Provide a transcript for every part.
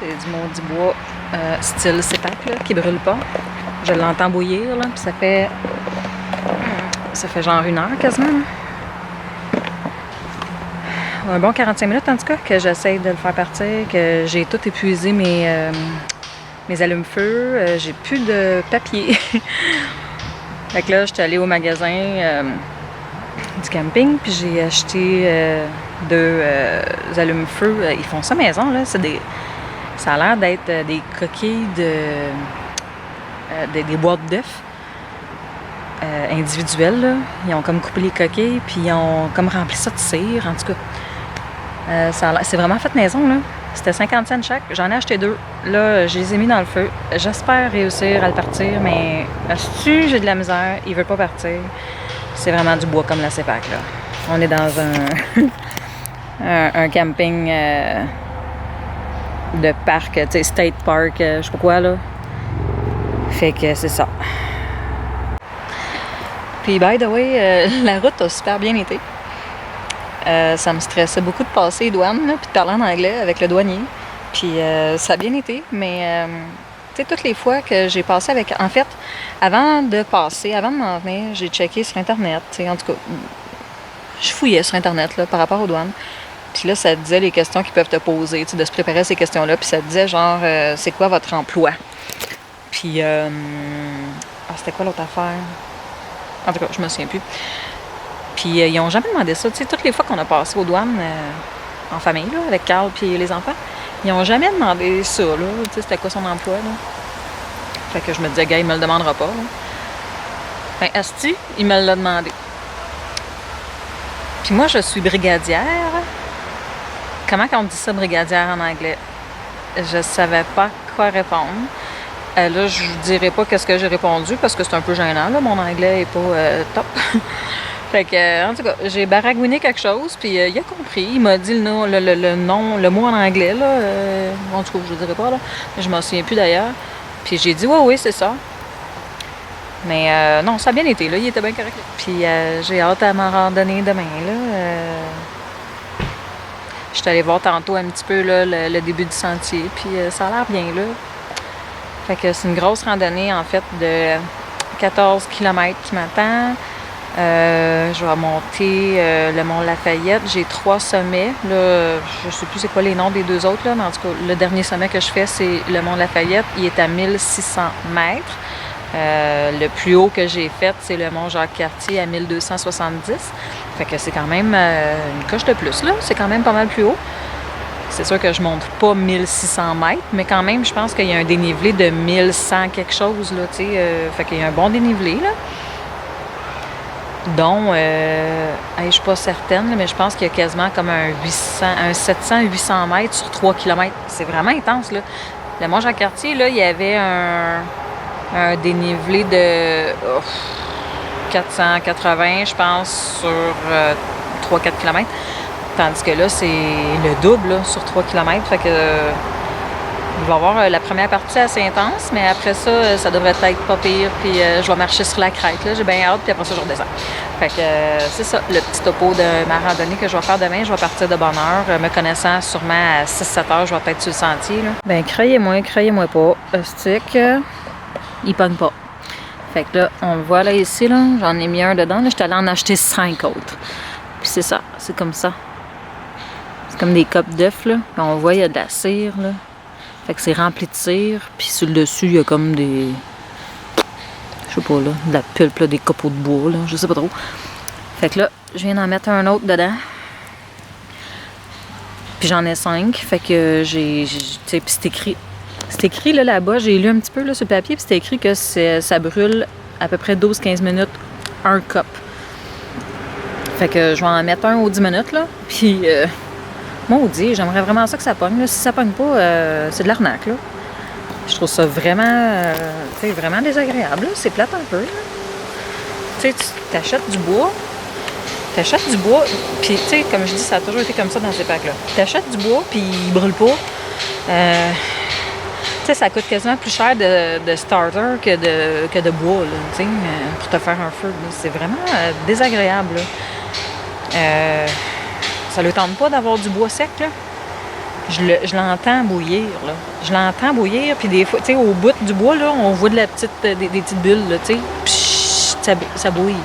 c'est du maudit bois style CEPAC, là, qui brûle pas. Je l'entends bouillir, là, puis ça fait genre 1 heure quasiment, là. Un bon 45 minutes en tout cas que j'essaye de le faire partir, que j'ai tout épuisé mes allumes-feu, j'ai plus de papier. Fait que là, j'étais allée au magasin du camping, puis j'ai acheté 2 allumes-feu. Ils font ça maison, là. Ça a l'air d'être des coquilles des boîtes d'œufs individuelles, là. Ils ont comme coupé les coquilles, puis ils ont comme rempli ça de cire, en tout cas. C'est vraiment fait maison, là. C'était 50 cents chaque. J'en ai acheté 2. Là, je les ai mis dans le feu. J'espère réussir à le partir, mais si j'ai de la misère, il veut pas partir. C'est vraiment du bois comme la CEPAC, là. On est dans un camping de parc, tu sais, State Park, je sais pas quoi, là. Fait que c'est ça. Puis, by the way, la route a super bien été. Ça me stressait beaucoup de passer les douanes, là, puis de parler en anglais avec le douanier. Puis ça a bien été, mais tu sais, toutes les fois que j'ai passé avec... En fait, avant de m'en venir, j'ai checké sur Internet. Tu sais, en tout cas, je fouillais sur Internet là, par rapport aux douanes. Puis là, ça disait les questions qu'ils peuvent te poser, tu sais, de se préparer à ces questions-là. Puis ça disait genre, c'est quoi votre emploi? Puis, c'était quoi l'autre affaire? En tout cas, je me souviens plus. Puis ils n'ont jamais demandé ça. Tu sais, toutes les fois qu'on a passé aux douanes en famille, là, avec Carl et les enfants, ils n'ont jamais demandé ça, là. Tu sais, c'était quoi son emploi, là. Fait que je me disais, gars, il me le demandera pas, là. Ben, asti, il me l'a demandé. Puis moi, je suis brigadière. Comment on dit ça, brigadière, en anglais? Je savais pas quoi répondre. Là, je vous dirai pas qu'est-ce que j'ai répondu, parce que c'est un peu gênant, là. Mon anglais est pas top. Fait que, en tout cas, j'ai baragouiné quelque chose, puis il a compris. Il m'a dit le mot en anglais, là. En tout cas, je ne dirais pas, là. Je m'en souviens plus d'ailleurs. Puis j'ai dit, oui, c'est ça. Mais non, ça a bien été, là. Il était bien correct. Puis j'ai hâte à m'en randonner demain, là. Je suis allée voir tantôt un petit peu, là, le début du sentier, puis ça a l'air bien, là. Fait que c'est une grosse randonnée, en fait, de 14 km qui m'attend. Je vais monter le mont Lafayette. J'ai 3 sommets. Là, je sais plus c'est quoi les noms des 2 autres, là, mais en tout cas, le dernier sommet que je fais, c'est le mont Lafayette. Il est à 1600 mètres. Le plus haut que j'ai fait, c'est le mont Jacques-Cartier à 1270. Fait que c'est quand même une coche de plus, là. C'est quand même pas mal plus haut. C'est sûr que je monte pas 1600 mètres, mais quand même, je pense qu'il y a un dénivelé de 1100 quelque chose, là, tu sais. Fait qu'il y a un bon dénivelé, là. Donc, je suis pas certaine, mais je pense qu'il y a quasiment comme un 700-800 mètres sur 3 km. C'est vraiment intense, là. Le mont Jacques-Cartier, là, il y avait un dénivelé de 480, je pense, sur 3-4 km. Tandis que là, c'est le double, là, sur 3 km. Fait que il va y avoir la première partie assez intense, mais après ça, ça devrait être pas pire. Puis je vais marcher sur la crête, là. J'ai bien hâte, puis après ça, je redescends. Fait que c'est ça, le petit topo de ma randonnée que je vais faire demain. Je vais partir de bonne heure. Me connaissant sûrement à 6-7 heures, je vais peut-être sur le sentier, là. Ben, croyez-moi pas. Le stick, il pogne pas. Fait que là, on le voit là ici, là. J'en ai mis un dedans. Là, j'étais allée en acheter 5 autres. Puis c'est ça, c'est comme ça. C'est comme des copes d'œufs, là. Puis on voit, il y a de la cire, là. Fait que c'est rempli de cire. Puis sur le dessus, il y a comme des... Je sais pas, là. De la pulpe, là, des copeaux de bois, là. Je sais pas trop. Fait que là, je viens d'en mettre un autre dedans. Puis j'en ai 5. Fait que j'ai tu sais, puis c'est écrit... C'est écrit, là, là-bas. J'ai lu un petit peu, là, sur le papier. Puis c'est écrit que ça brûle à peu près 12-15 minutes, un cup. Fait que je vais en mettre un aux 10 minutes, là. Puis... maudit, j'aimerais vraiment ça que ça pogne. Là. Si ça pogne pas, c'est de l'arnaque, là. Je trouve ça vraiment, vraiment désagréable. Là. C'est plate un peu. Tu sais, tu t'achètes du bois, puis tu sais, comme je dis, ça a toujours été comme ça dans ces packs-là. T'achètes du bois, puis il brûle pas. Tu sais, ça coûte quasiment plus cher de starter que de bois, là, tu sais, pour te faire un feu. Là. C'est vraiment désagréable, là. Ça ne le tente pas d'avoir du bois sec, là. Je l'entends bouillir, là. Je l'entends bouillir, puis des fois, tu sais, au bout du bois, là, on voit de la petite, des petites bulles, là, tu sais. Pshhh, ça bouille.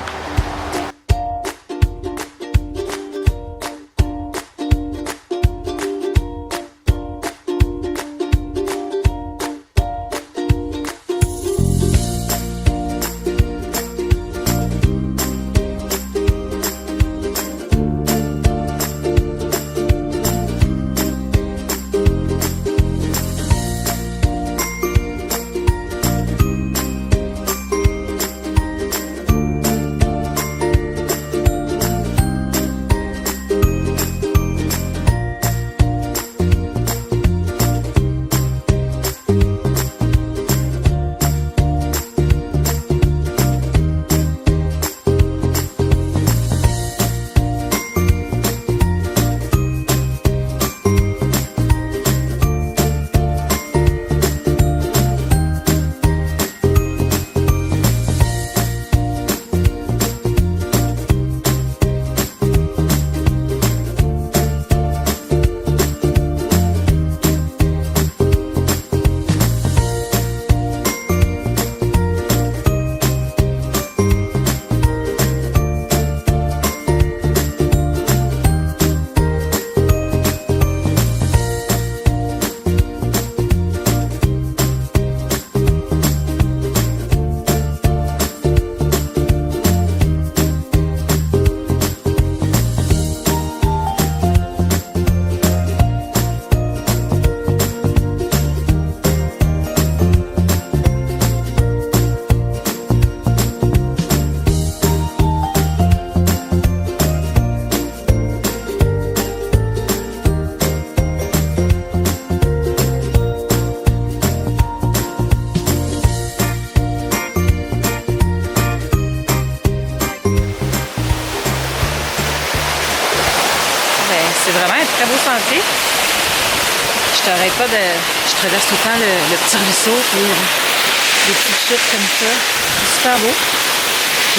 C'est vraiment un très beau sentier. Je traverse tout le temps le petit ruisseau, puis des petites chutes comme ça. C'est super beau.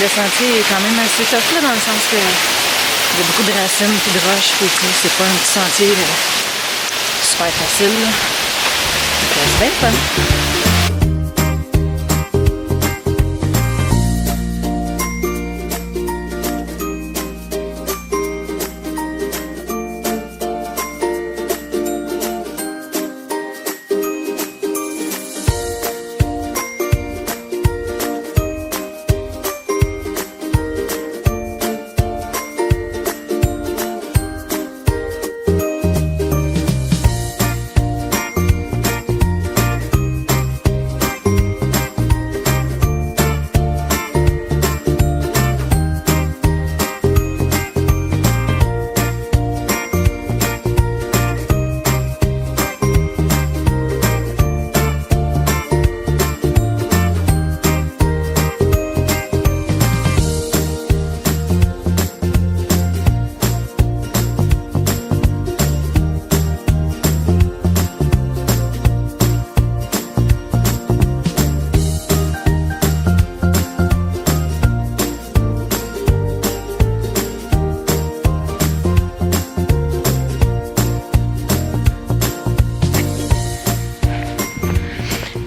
Le sentier est quand même assez tough là, dans le sens que il y a beaucoup de racines et de roches, puis c'est pas un petit sentier super facile. C'est bien fun.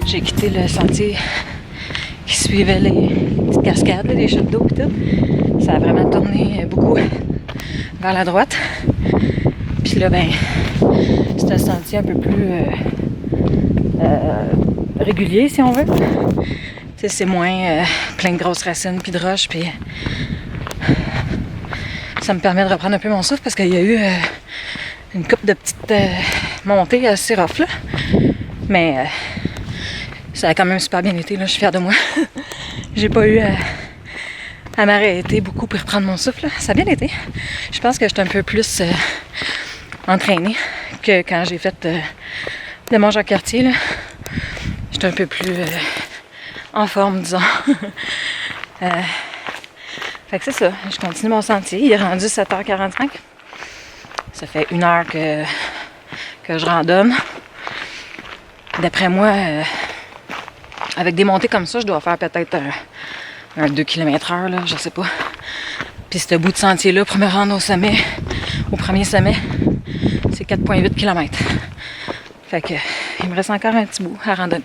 J'ai quitté le sentier qui suivait les petites cascades, les chutes d'eau et tout. Ça a vraiment tourné beaucoup vers la droite. Puis là, ben, c'est un sentier un peu plus régulier, si on veut. C'est moins plein de grosses racines puis de roches. Puis ça me permet de reprendre un peu mon souffle parce qu'il y a eu une couple de petites montées assez rough, là. Mais ça a quand même super bien été, là. Je suis fière de moi. J'ai pas eu à m'arrêter beaucoup pour reprendre mon souffle, là. Ça a bien été. Je pense que j'étais un peu plus entraînée que quand j'ai fait le Mont-Jacques-Cartier, là. J'étais un peu plus en forme, disons. Fait que c'est ça. Je continue mon sentier. Il est rendu 7h45. Ça fait 1 heure que je randonne. D'après moi, avec des montées comme ça, je dois faire peut-être un 2 km/h, là, je sais pas. Puis ce bout de sentier-là, pour me rendre au sommet, au premier sommet, C'est 4,8 km. Fait que, il me reste encore un petit bout à randonner.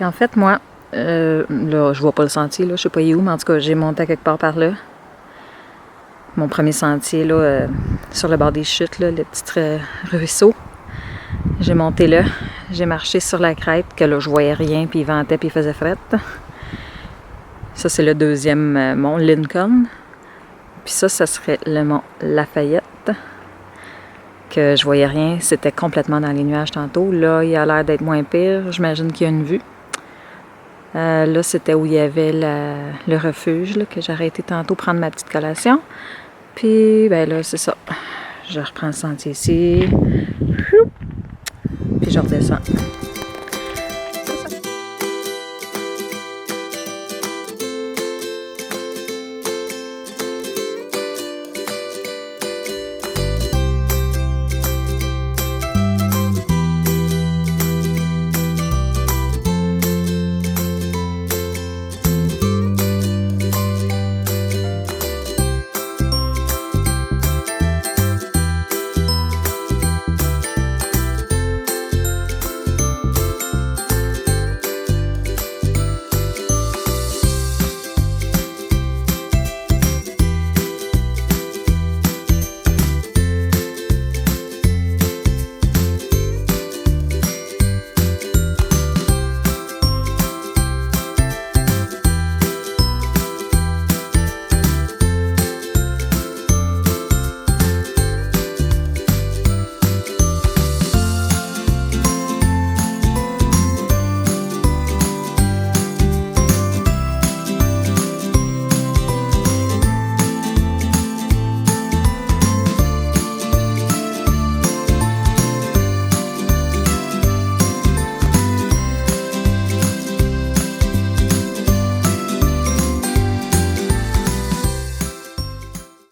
qu'en fait, moi, là, je vois pas le sentier, là, je sais pas où, mais en tout cas, j'ai monté à quelque part par là. Mon premier sentier, là, sur le bord des chutes, là, le petit ruisseau. J'ai monté là, j'ai marché sur la crête, que là, je voyais rien, puis il ventait, puis il faisait fret. Ça, c'est le deuxième mont, Lincoln. Puis ça serait le mont Lafayette, que je voyais rien, c'était complètement dans les nuages tantôt. Là, il a l'air d'être moins pire, j'imagine qu'il y a une vue. Là, c'était où il y avait le refuge, là, que j'ai arrêté tantôt prendre ma petite collation. Puis, ben là, c'est ça. Je reprends le sentier ici. Puis je redescends.